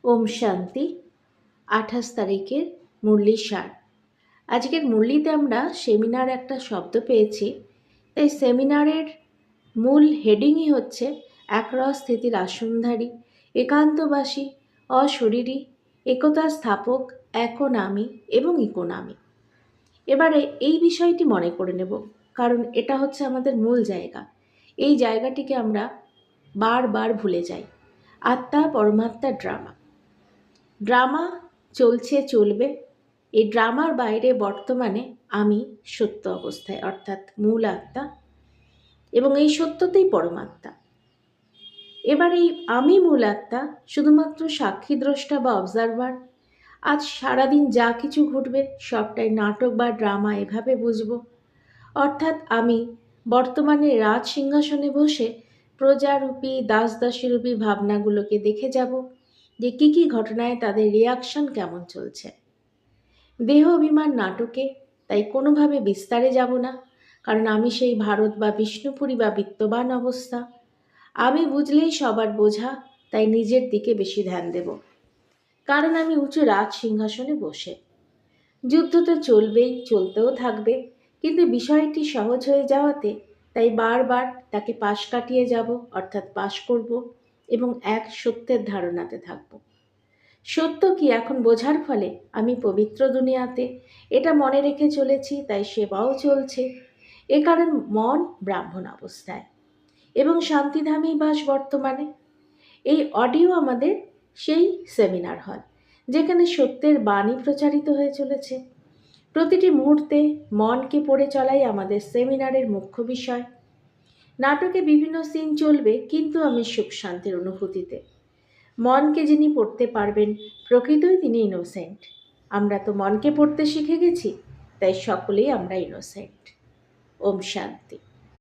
ওম শান্তি। 28 তারিখের মুরলি সার। আজকের মুরলিতে আমরা সেমিনার একটা শব্দ পেয়েছি, তাই সেমিনারের মূল হেডিংই হচ্ছে একরস স্থিতির আসনধারী, একান্তবাসী, অশরীরী, একতা স্থাপক, একনামী এবং ইকোনামি। এবারে এই বিষয়টি মনে করে নেব, কারণ এটা হচ্ছে আমাদের মূল জায়গা। এই জায়গাটিকে আমরা বারবার ভুলে যাই। আত্মা পরমাত্মা ড্রামা চলবে। এই ড্রামার বাইরে বর্তমানে আমি সত্য অবস্থায়, অর্থাৎ মূল আত্মা, এবং এই সত্যতেই পরমাত্মা। এবার এই আমি মূল আত্মা শুধুমাত্র সাক্ষী দ্রষ্টা বা অবজারভার। আজ সারাদিন যা কিছু ঘটবে সবটাই নাটক বা ড্রামা, এভাবে বুঝব। অর্থাৎ আমি বর্তমানে রাজ সিংহাসনে বসে প্রজারূপী দাসদাসীরূপী ভাবনাগুলোকে দেখে যাব যে কী ঘটনায় তাদের রিয়াকশন কেমন চলছে। দেহ অভিমান নাটকে, তাই কোনোভাবে বিস্তারে যাব না, কারণ আমি সেই ভারত বা বিষ্ণুপুরী বা বিত্তবান অবস্থা। আমি বুঝলেই সবার বোঝা, তাই নিজের দিকে বেশি ধ্যান দেব, কারণ আমি উঁচু রাজ সিংহাসনে বসে। যুদ্ধ তো চলবেই, চলতেও থাকবে, কিন্তু বিষয়টি সহজ হয়ে যাওয়াতে তাই বারবার তাকে পাশ কাটিয়ে যাব, অর্থাৎ পাশ করব এবং এক সত্যের ধারণাতে থাকব। সত্য কি এখন বোঝার ফলে আমি পবিত্র দুনিয়াতে, এটা মনে রেখে চলেছি, তাই সেবাও চলছে। এ কারণ মন ব্রাহ্মণ অবস্থায় এবং শান্তিধামেই বাস বর্তমানে। এই অডিও আমাদের সেই সেমিনার হল, যেখানে সত্যের বাণী প্রচারিত হয়ে চলেছে। প্রতিটি মুহূর্তে মনকে পড়ে চলাই আমাদের সেমিনারের মুখ্য বিষয়। নাটকে বিভিন্ন সিন চলবে, কিন্তু আমি সুখ শান্তির অনুভূতিতে। মনকে যিনি পড়তে পারবেন প্রকৃতই তিনি ইনোসেন্ট। আমরা তো মনকে পড়তে শিখে গেছি, তাই সকলেই আমরা ইনোসেন্ট। ওম শান্তি।